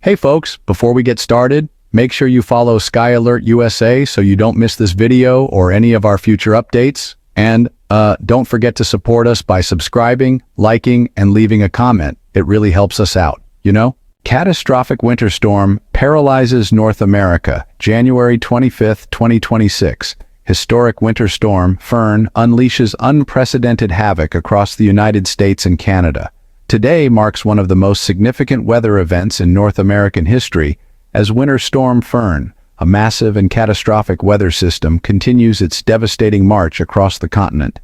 Hey folks, before we get started, make sure you follow Sky Alert USA so you don't miss this video or any of our future updates. And don't forget to support us by subscribing, liking, and leaving a comment. It really helps us out, you know? Catastrophic winter storm paralyzes North America, January 25, 2026. Historic winter storm Fern unleashes unprecedented havoc across the United States and Canada. Today marks one of the most significant weather events in North American history as Winter Storm Fern, a massive and catastrophic weather system, continues its devastating march across the continent.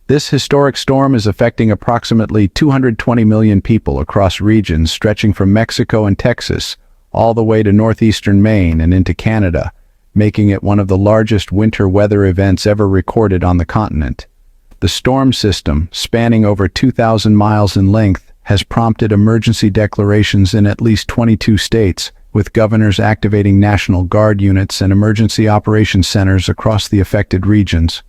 This historic storm is affecting approximately 220 million people across regions stretching from Mexico and Texas all the way to northeastern Maine and into Canada, making it one of the largest winter weather events ever recorded on the continent. The storm system, spanning over 2,000 miles in length, has prompted emergency declarations in at least 22 states, with governors activating National Guard units and emergency operations centers across the affected regions.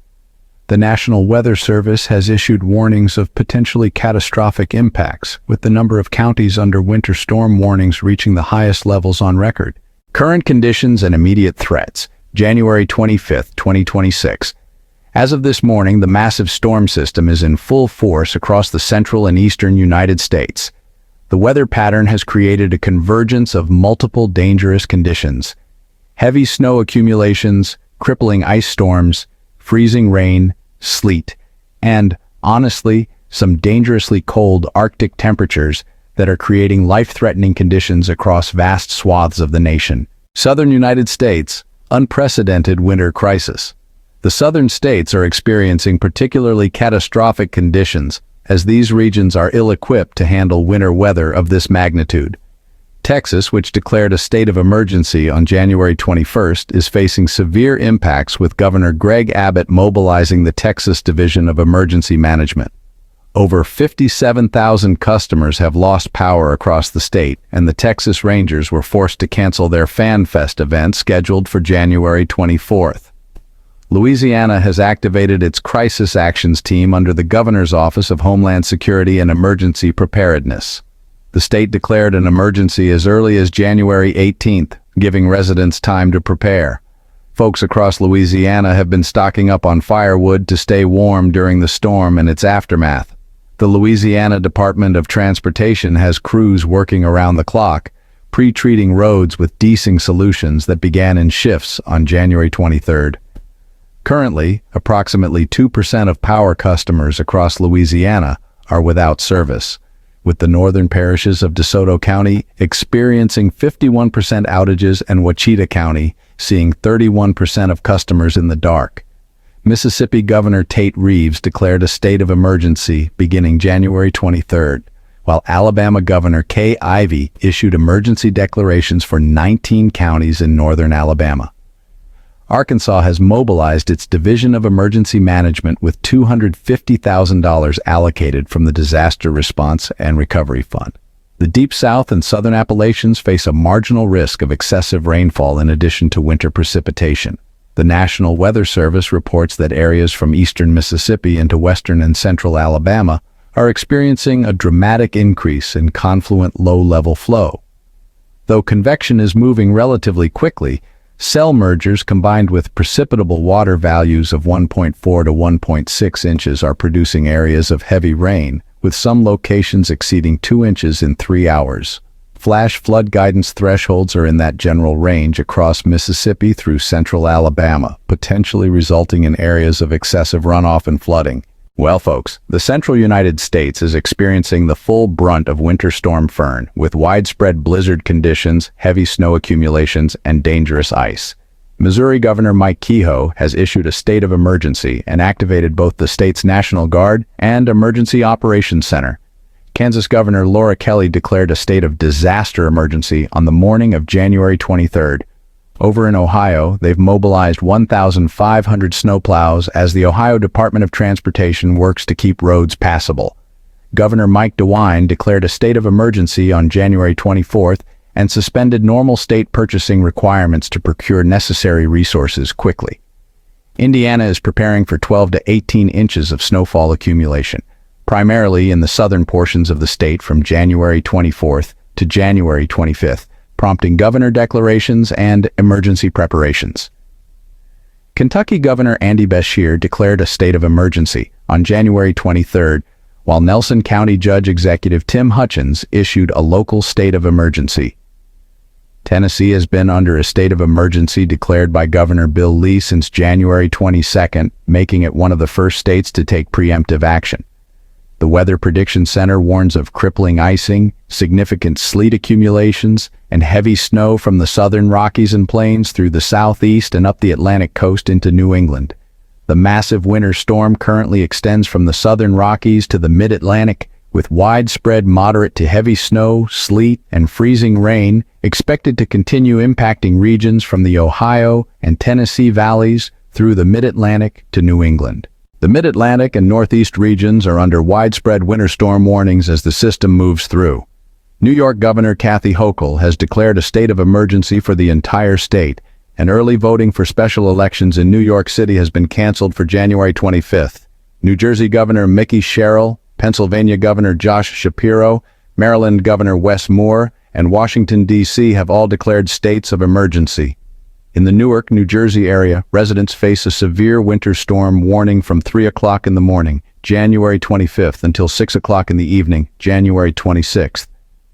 The National Weather Service has issued warnings of potentially catastrophic impacts, with the number of counties under winter storm warnings reaching the highest levels on record. Current conditions and immediate threats, January 25, 2026. As of this morning, the massive storm system is in full force across the central and eastern United States. The weather pattern has created a convergence of multiple dangerous conditions: heavy snow accumulations, crippling ice storms, freezing rain, sleet, and, honestly, some dangerously cold Arctic temperatures that are creating life-threatening conditions across vast swaths of the nation. Southern United States, unprecedented winter crisis. The southern states are experiencing particularly catastrophic conditions, as these regions are ill-equipped to handle winter weather of this magnitude. Texas, which declared a state of emergency on January 21st, is facing severe impacts, with Governor Greg Abbott mobilizing the Texas Division of Emergency Management. Over 57,000 customers have lost power across the state, and the Texas Rangers were forced to cancel their Fan Fest event scheduled for January 24th. Louisiana has activated its Crisis Actions Team under the Governor's Office of Homeland Security and Emergency Preparedness. The state declared an emergency as early as January 18th, giving residents time to prepare. Folks across Louisiana have been stocking up on firewood to stay warm during the storm and its aftermath. The Louisiana Department of Transportation has crews working around the clock, pre-treating roads with desing solutions that began in shifts on January 23rd. Currently, approximately 2% of power customers across Louisiana are without service, with the northern parishes of DeSoto County experiencing 51% outages and Ouachita County seeing 31% of customers in the dark. Mississippi Governor Tate Reeves declared a state of emergency beginning January 23rd, while Alabama Governor Kay Ivey issued emergency declarations for 19 counties in northern Alabama. Arkansas has mobilized its Division of Emergency Management with $250,000 allocated from the Disaster Response and Recovery Fund. The Deep South and Southern Appalachians face a marginal risk of excessive rainfall in addition to winter precipitation. The National Weather Service reports that areas from eastern Mississippi into western and central Alabama are experiencing a dramatic increase in confluent low-level flow. Though convection is moving relatively quickly, cell mergers combined with precipitable water values of 1.4 to 1.6 inches are producing areas of heavy rain, with some locations exceeding 2 inches in 3 hours. Flash flood guidance thresholds are in that general range across Mississippi through central Alabama, potentially resulting in areas of excessive runoff and flooding. Well, folks, the central United States is experiencing the full brunt of Winter Storm Fern, with widespread blizzard conditions, heavy snow accumulations, and dangerous ice. Missouri Governor Mike Kehoe has issued a state of emergency and activated both the state's National Guard and Emergency Operations Center. Kansas Governor Laura Kelly declared a state of disaster emergency on the morning of January 23rd. Over in Ohio, they've mobilized 1,500 snowplows as the Ohio Department of Transportation works to keep roads passable. Governor Mike DeWine declared a state of emergency on January 24th and suspended normal state purchasing requirements to procure necessary resources quickly. Indiana is preparing for 12 to 18 inches of snowfall accumulation, primarily in the southern portions of the state from January 24th to January 25th, prompting governor declarations and emergency preparations. Kentucky Governor Andy Beshear declared a state of emergency on January 23rd, while Nelson County Judge Executive Tim Hutchins issued a local state of emergency. Tennessee has been under a state of emergency declared by Governor Bill Lee since January 22nd, making it one of the first states to take preemptive action. The Weather Prediction Center warns of crippling icing, significant sleet accumulations, and heavy snow from the southern Rockies and Plains through the southeast and up the Atlantic coast into New England. The massive winter storm currently extends from the southern Rockies to the mid-Atlantic, with widespread moderate to heavy snow, sleet, and freezing rain expected to continue impacting regions from the Ohio and Tennessee valleys through the mid-Atlantic to New England. The mid-Atlantic and northeast regions are under widespread winter storm warnings as the system moves through. New York Governor Kathy Hochul has declared a state of emergency for the entire state, and early voting for special elections in New York City has been canceled for January 25th. New Jersey Governor Mickey Sherrill, Pennsylvania Governor Josh Shapiro, Maryland Governor Wes Moore, and Washington, D.C. have all declared states of emergency. In the Newark, New Jersey area, residents face a severe winter storm warning from 3 o'clock in the morning, January 25th, until 6 o'clock in the evening, January 26th.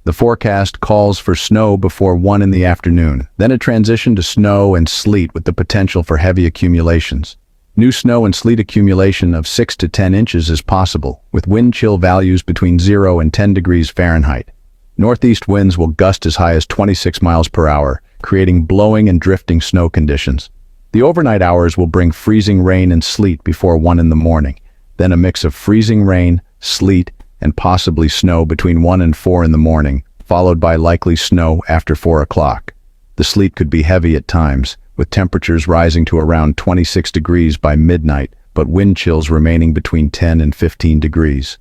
The forecast calls for snow before 1 in the afternoon, then a transition to snow and sleet with the potential for heavy accumulations. New snow and sleet accumulation of 6 to 10 inches is possible, with wind chill values between 0 and 10 degrees Fahrenheit. Northeast winds will gust as high as 26 miles per hour, creating blowing and drifting snow conditions. The overnight hours will bring freezing rain and sleet before 1 in the morning, then a mix of freezing rain, sleet, and possibly snow between 1 and 4 in the morning, followed by likely snow after 4 o'clock. The sleet could be heavy at times, with temperatures rising to around 26 degrees by midnight, but wind chills remaining between 10 and 15 degrees.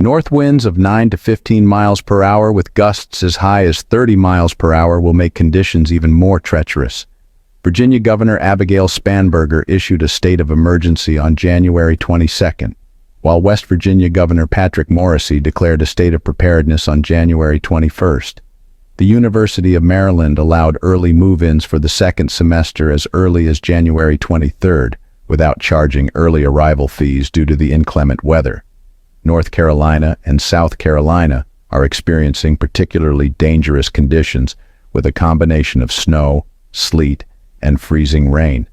North winds of 9 to 15 miles per hour with gusts as high as 30 miles per hour will make conditions even more treacherous. Virginia Governor Abigail Spanberger issued a state of emergency on January 22nd, while West Virginia Governor Patrick Morrisey declared a state of preparedness on January 21st. The University of Maryland allowed early move-ins for the second semester as early as January 23rd, without charging early arrival fees due to the inclement weather. North Carolina and South Carolina are experiencing particularly dangerous conditions with a combination of snow, sleet, and freezing rain.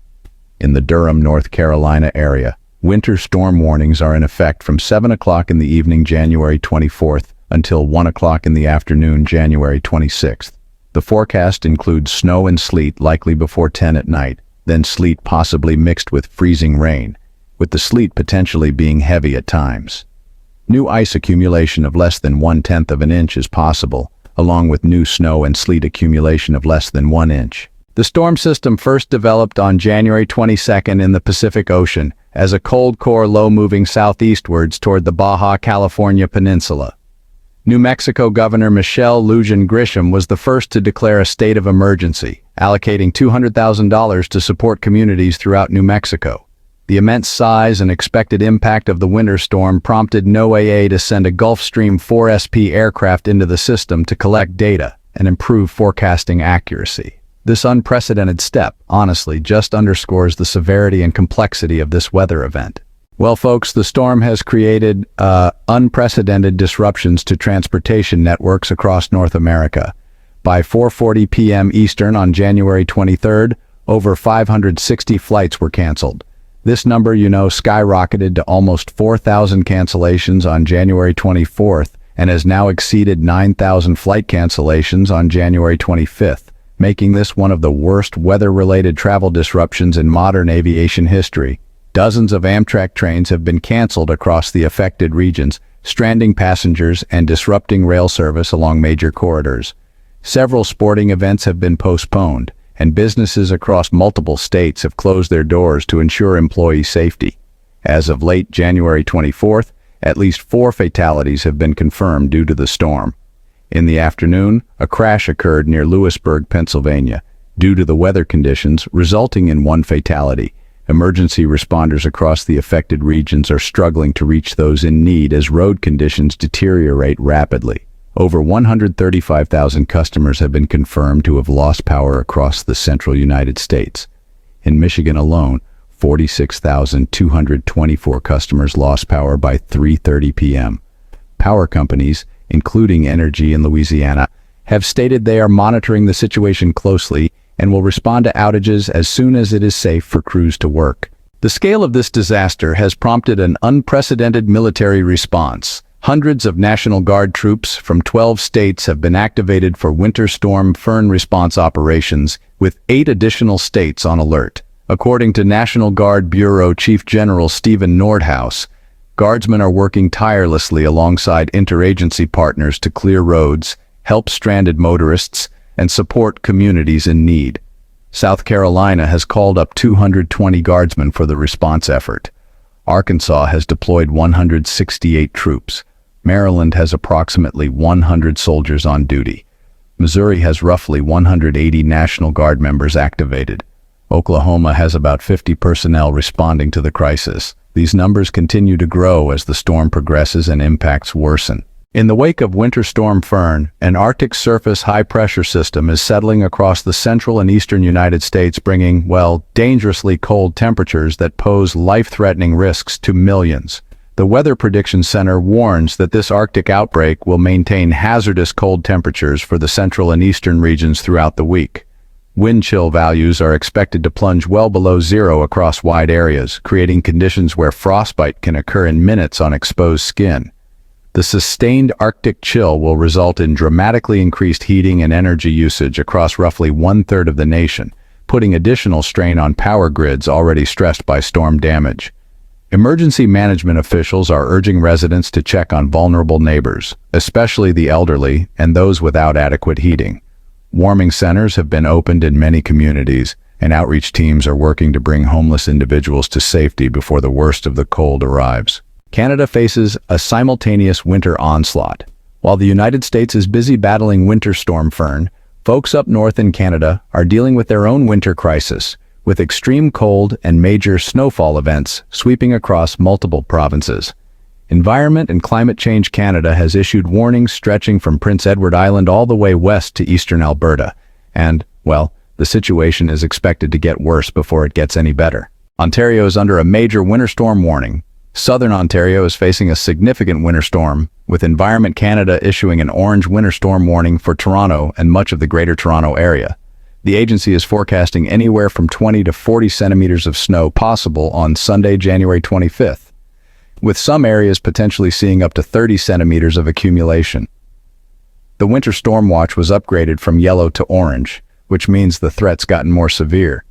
In the Durham, North Carolina area, winter storm warnings are in effect from 7 o'clock in the evening January 24th until 1 o'clock in the afternoon January 26th. The forecast includes snow and sleet likely before 10 at night, then sleet possibly mixed with freezing rain, with the sleet potentially being heavy at times. New ice accumulation of less than 1/10 of an inch is possible, along with new snow and sleet accumulation of less than 1 inch. The storm system first developed on January 22nd in the Pacific Ocean as a cold core low moving southeastwards toward the Baja California Peninsula. New Mexico Governor Michelle Lujan Grisham was the first to declare a state of emergency, allocating $200,000 to support communities throughout New Mexico. The immense size and expected impact of the winter storm prompted NOAA to send a Gulfstream 4SP aircraft into the system to collect data and improve forecasting accuracy. This unprecedented step, honestly, just underscores the severity and complexity of this weather event. Well, folks, the storm has created unprecedented disruptions to transportation networks across North America. By 4:40 p.m. Eastern on January 23rd, over 560 flights were canceled. This number, skyrocketed to almost 4,000 cancellations on January 24th and has now exceeded 9,000 flight cancellations on January 25th, making this one of the worst weather-related travel disruptions in modern aviation history. Dozens of Amtrak trains have been canceled across the affected regions, stranding passengers and disrupting rail service along major corridors. Several sporting events have been postponed, and businesses across multiple states have closed their doors to ensure employee safety. As of late January 24th, at least 4 fatalities have been confirmed due to the storm. In the afternoon, a crash occurred near Lewisburg, Pennsylvania, due to the weather conditions, resulting in 1 fatality. Emergency responders across the affected regions are struggling to reach those in need as road conditions deteriorate rapidly. Over 135,000 customers have been confirmed to have lost power across the central United States. In Michigan alone, 46,224 customers lost power by 3:30 p.m. Power companies, including Entergy in Louisiana, have stated they are monitoring the situation closely and will respond to outages as soon as it is safe for crews to work. The scale of this disaster has prompted an unprecedented military response. Hundreds of National Guard troops from 12 states have been activated for Winter Storm Fern response operations, with 8 additional states on alert. According to National Guard Bureau Chief General Stephen Nordhaus, Guardsmen are working tirelessly alongside interagency partners to clear roads, help stranded motorists, and support communities in need. South Carolina has called up 220 Guardsmen for the response effort. Arkansas has deployed 168 troops. Maryland has approximately 100 soldiers on duty. Missouri has roughly 180 National Guard members activated. Oklahoma has about 50 personnel responding to the crisis. These numbers continue to grow as the storm progresses and impacts worsen. In the wake of Winter Storm Fern, an Arctic surface high-pressure system is settling across the central and eastern United States, bringing, dangerously cold temperatures that pose life-threatening risks to millions. The Weather Prediction Center warns that this Arctic outbreak will maintain hazardous cold temperatures for the central and eastern regions throughout the week. Wind chill values are expected to plunge well below zero across wide areas, creating conditions where frostbite can occur in minutes on exposed skin. The sustained Arctic chill will result in dramatically increased heating and energy usage across roughly 1/3 of the nation, putting additional strain on power grids already stressed by storm damage. Emergency management officials are urging residents to check on vulnerable neighbors, especially the elderly and those without adequate heating. Warming centers have been opened in many communities, and outreach teams are working to bring homeless individuals to safety before the worst of the cold arrives. Canada faces a simultaneous winter onslaught. While the United States is busy battling Winter Storm Fern, folks up north in Canada are dealing with their own winter crisis, with extreme cold and major snowfall events sweeping across multiple provinces. Environment and Climate Change Canada has issued warnings stretching from Prince Edward Island all the way west to eastern Alberta, and, the situation is expected to get worse before it gets any better. Ontario is under a major winter storm warning. Southern Ontario is facing a significant winter storm, with Environment Canada issuing an orange winter storm warning for Toronto and much of the Greater Toronto Area. The agency is forecasting anywhere from 20 to 40 centimeters of snow possible on Sunday, January 25th, with some areas potentially seeing up to 30 centimeters of accumulation. The winter storm watch was upgraded from yellow to orange, which means the threat's gotten more severe.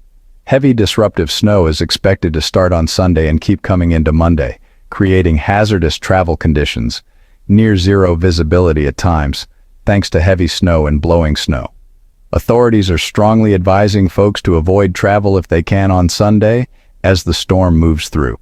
Heavy disruptive snow is expected to start on Sunday and keep coming into Monday, creating hazardous travel conditions, near zero visibility at times, thanks to heavy snow and blowing snow. Authorities are strongly advising folks to avoid travel if they can on Sunday as the storm moves through.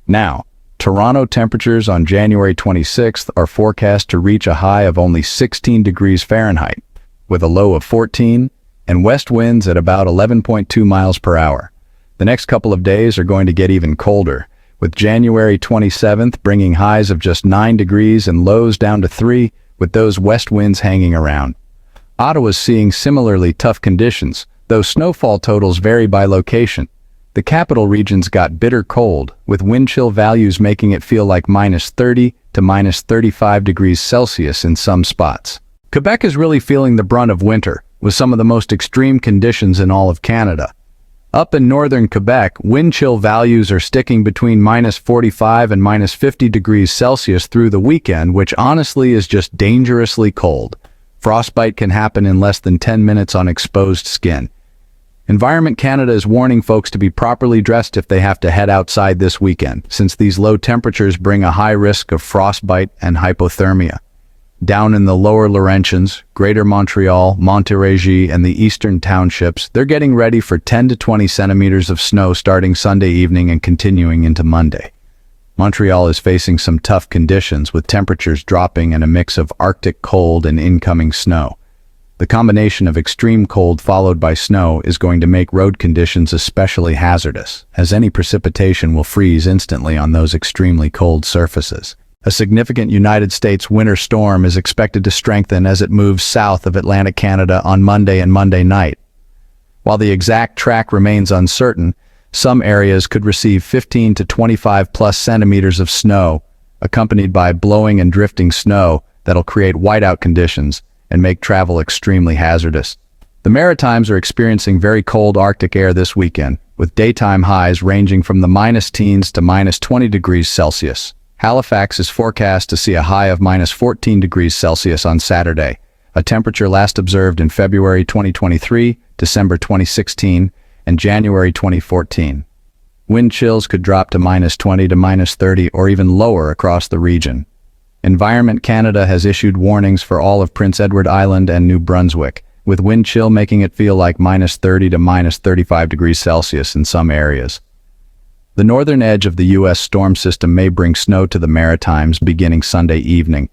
Now, Toronto temperatures on January 26th are forecast to reach a high of only 16 degrees Fahrenheit, with a low of 14, and west winds at about 11.2 miles per hour. The next couple of days are going to get even colder, with January 27th bringing highs of just 9 degrees and lows down to 3, with those west winds hanging around. Ottawa's seeing similarly tough conditions, though snowfall totals vary by location. The capital region's got bitter cold, with wind chill values making it feel like -30 to -35 degrees Celsius in some spots. Quebec is really feeling the brunt of winter, with some of the most extreme conditions in all of Canada. Up in northern Quebec, wind chill values are sticking between -45 and -50 degrees Celsius through the weekend, which honestly is just dangerously cold. Frostbite can happen in less than 10 minutes on exposed skin. Environment Canada is warning folks to be properly dressed if they have to head outside this weekend, since these low temperatures bring a high risk of frostbite and hypothermia. Down in the lower Laurentians, Greater Montreal, Montérégie, and the eastern townships, they're getting ready for 10 to 20 centimeters of snow starting Sunday evening and continuing into Monday. Montreal is facing some tough conditions, with temperatures dropping and a mix of Arctic cold and incoming snow. The combination of extreme cold followed by snow is going to make road conditions especially hazardous, as any precipitation will freeze instantly on those extremely cold surfaces. A significant United States winter storm is expected to strengthen as it moves south of Atlantic Canada on Monday and Monday night. While the exact track remains uncertain, some areas could receive 15 to 25 plus centimeters of snow, accompanied by blowing and drifting snow that'll create whiteout conditions and make travel extremely hazardous. The Maritimes are experiencing very cold Arctic air this weekend, with daytime highs ranging from the minus teens to minus 20 degrees Celsius. Halifax is forecast to see a high of minus 14 degrees Celsius on Saturday, a temperature last observed in February 2023, December 2016, and January 2014. Wind chills could drop to minus 20 to minus 30 or even lower across the region. Environment Canada has issued warnings for all of Prince Edward Island and New Brunswick, with wind chill making it feel like minus 30 to minus 35 degrees Celsius in some areas. The northern edge of the U.S. storm system may bring snow to the Maritimes beginning Sunday evening,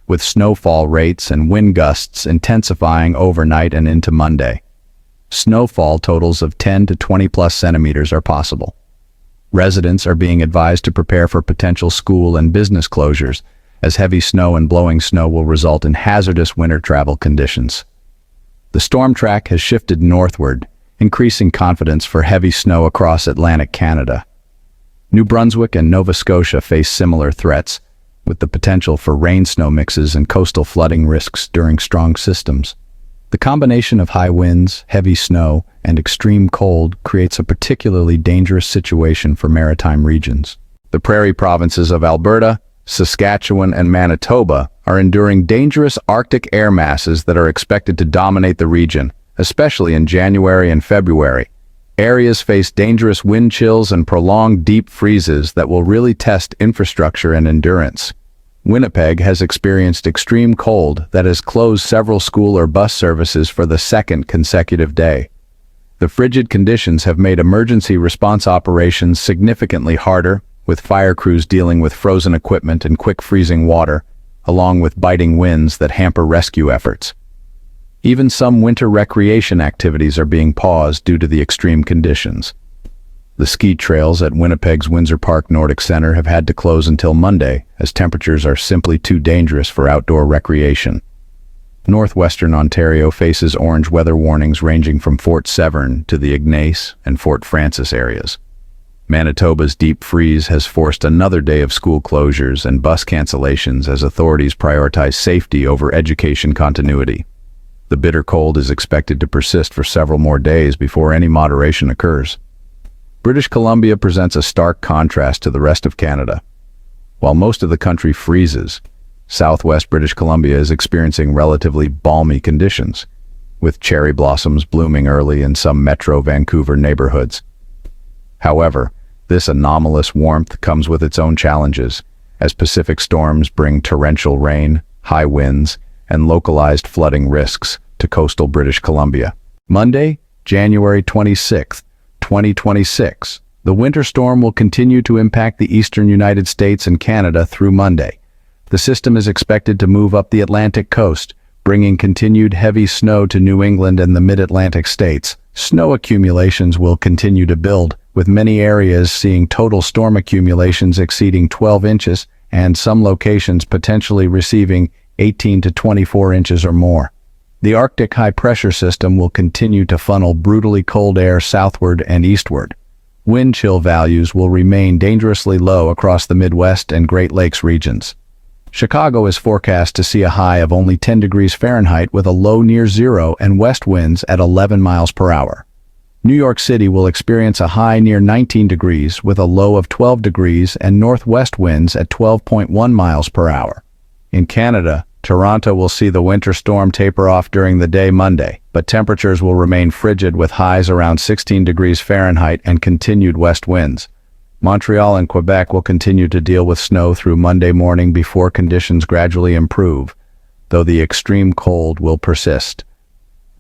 with snowfall rates and wind gusts intensifying overnight and into Monday. Snowfall totals of 10 to 20 plus centimeters are possible. Residents are being advised to prepare for potential school and business closures, as heavy snow and blowing snow will result in hazardous winter travel conditions. The storm track has shifted northward, increasing confidence for heavy snow across Atlantic Canada. New Brunswick and Nova Scotia face similar threats, with the potential for rain-snow mixes and coastal flooding risks during strong systems. The combination of high winds, heavy snow, and extreme cold creates a particularly dangerous situation for maritime regions. The prairie provinces of Alberta, Saskatchewan, and Manitoba are enduring dangerous Arctic air masses that are expected to dominate the region, especially in January and February. Areas face dangerous wind chills and prolonged deep freezes that will really test infrastructure and endurance. Winnipeg has experienced extreme cold that has closed several school or bus services for the second consecutive day. The frigid conditions have made emergency response operations significantly harder, with fire crews dealing with frozen equipment and quick freezing water, along with biting winds that hamper rescue efforts. Even some winter recreation activities are being paused due to the extreme conditions. The ski trails at Winnipeg's Windsor Park Nordic Center have had to close until Monday, as temperatures are simply too dangerous for outdoor recreation. Northwestern Ontario faces orange weather warnings ranging from Fort Severn to the Ignace and Fort Francis areas. Manitoba's deep freeze has forced another day of school closures and bus cancellations as authorities prioritize safety over education continuity. The bitter cold is expected to persist for several more days before any moderation occurs. British Columbia presents a stark contrast to the rest of Canada. While most of the country freezes, southwest British Columbia is experiencing relatively balmy conditions, with cherry blossoms blooming early in some metro Vancouver neighborhoods. However, this anomalous warmth comes with its own challenges, as Pacific storms bring torrential rain, high winds, and localized flooding risks to coastal British Columbia. Monday, January 26, 2026. The winter storm will continue to impact the eastern United States and Canada through Monday. The system is expected to move up the Atlantic coast, bringing continued heavy snow to New England and the mid-Atlantic states. Snow accumulations will continue to build, with many areas seeing total storm accumulations exceeding 12 inches and some locations potentially receiving 18 to 24 inches or more. The Arctic high-pressure system will continue to funnel brutally cold air southward and eastward. Wind chill values will remain dangerously low across the Midwest and Great Lakes regions. Chicago is forecast to see a high of only 10 degrees Fahrenheit with a low near zero and west winds at 11 miles per hour. New York City will experience a high near 19 degrees with a low of 12 degrees and northwest winds at 12.1 miles per hour. In Canada, Toronto will see the winter storm taper off during the day Monday, but temperatures will remain frigid with highs around 16 degrees Fahrenheit and continued west winds. Montreal and Quebec will continue to deal with snow through Monday morning before conditions gradually improve, though the extreme cold will persist.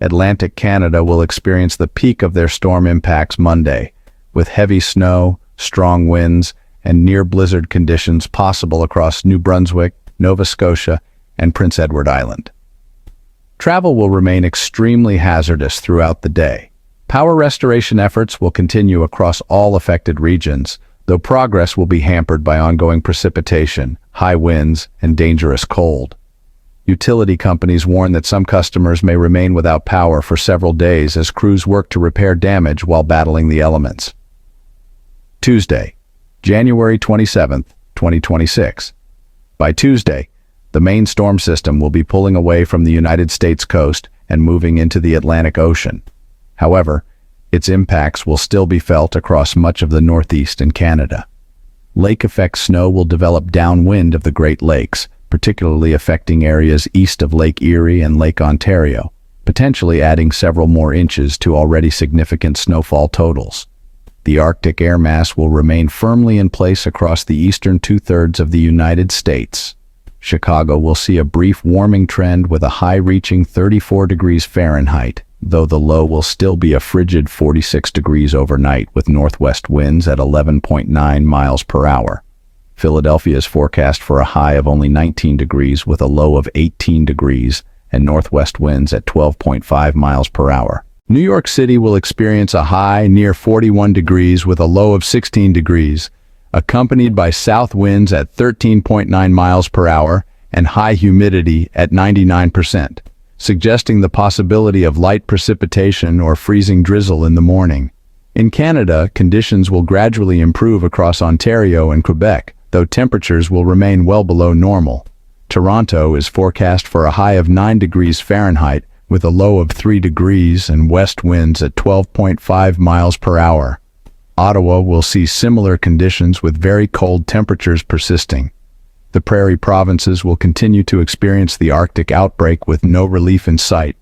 Atlantic Canada will experience the peak of their storm impacts Monday, with heavy snow, strong winds, and near-blizzard conditions possible across New Brunswick, Nova Scotia, and Prince Edward Island. Travel will remain extremely hazardous throughout the day. Power restoration efforts will continue across all affected regions, though progress will be hampered by ongoing precipitation, high winds, and dangerous cold. Utility companies warn that some customers may remain without power for several days as crews work to repair damage while battling the elements. Tuesday, January 27, 2026. By Tuesday, the Maine storm system will be pulling away from the United States coast and moving into the Atlantic Ocean. However, its impacts will still be felt across much of the Northeast and Canada. Lake-effect snow will develop downwind of the Great Lakes, particularly affecting areas east of Lake Erie and Lake Ontario, potentially adding several more inches to already significant snowfall totals. The Arctic air mass will remain firmly in place across the eastern two-thirds of the United States. Chicago will see a brief warming trend with a high reaching 34 degrees Fahrenheit, though the low will still be a frigid 46 degrees overnight with northwest winds at 11.9 miles per hour. Philadelphia is forecast for a high of only 19 degrees with a low of 18 degrees and northwest winds at 12.5 miles per hour. New York City will experience a high near 41 degrees with a low of 16 degrees, accompanied by south winds at 13.9 miles per hour and high humidity at 99%, suggesting the possibility of light precipitation or freezing drizzle in the morning. In Canada, conditions will gradually improve across Ontario and Quebec, though temperatures will remain well below normal. Toronto is forecast for a high of 9 degrees Fahrenheit with a low of 3 degrees and west winds at 12.5 miles per hour. Ottawa will see similar conditions with very cold temperatures persisting. The prairie provinces will continue to experience the Arctic outbreak with no relief in sight.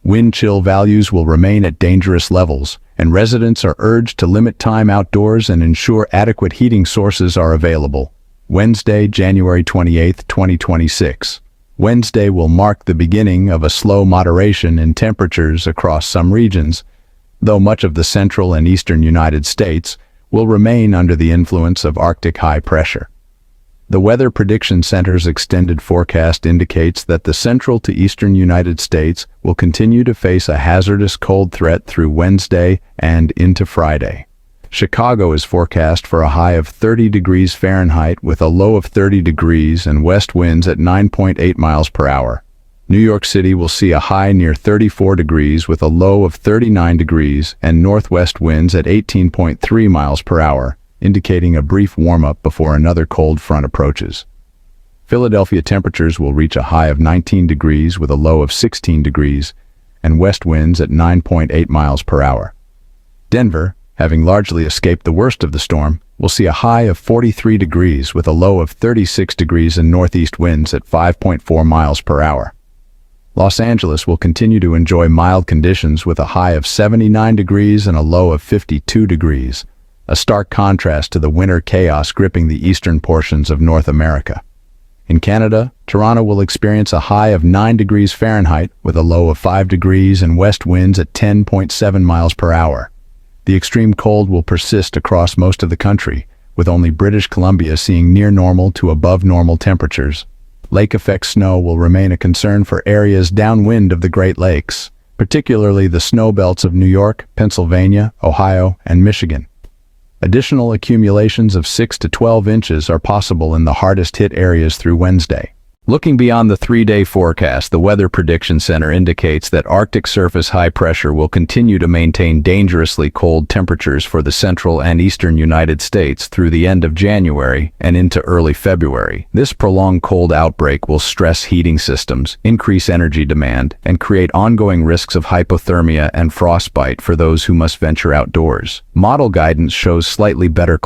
Wind chill values will remain at dangerous levels, and residents are urged to limit time outdoors and ensure adequate heating sources are available. Wednesday, January 28, 2026. Wednesday will mark the beginning of a slow moderation in temperatures across some regions, though much of the central and eastern United States will remain under the influence of Arctic high pressure. The Weather Prediction Center's extended forecast indicates that the central to eastern United States will continue to face a hazardous cold threat through Wednesday and into Friday. Chicago is forecast for a high of 30 degrees Fahrenheit with a low of 30 degrees and west winds at 9.8 miles per hour. New York City will see a high near 34 degrees with a low of 39 degrees and northwest winds at 18.3 miles per hour, indicating a brief warm-up before another cold front approaches. Philadelphia temperatures will reach a high of 19 degrees with a low of 16 degrees and west winds at 9.8 miles per hour. Denver, having largely escaped the worst of the storm, will see a high of 43 degrees with a low of 36 degrees and northeast winds at 5.4 miles per hour. Los Angeles will continue to enjoy mild conditions with a high of 79 degrees and a low of 52 degrees, a stark contrast to the winter chaos gripping the eastern portions of North America. In Canada, Toronto will experience a high of 9 degrees Fahrenheit with a low of 5 degrees and west winds at 10.7 miles per hour. The extreme cold will persist across most of the country, with only British Columbia seeing near normal to above normal temperatures. Lake-effect snow will remain a concern for areas downwind of the Great Lakes, particularly the snow belts of New York, Pennsylvania, Ohio, and Michigan. Additional accumulations of 6 to 12 inches are possible in the hardest-hit areas through Wednesday. Looking beyond the 3-day forecast, the Weather Prediction Center indicates that Arctic surface high pressure will continue to maintain dangerously cold temperatures for the central and eastern United States through the end of January and into early February. This prolonged cold outbreak will stress heating systems, increase energy demand, and create ongoing risks of hypothermia and frostbite for those who must venture outdoors. Model guidance shows slightly better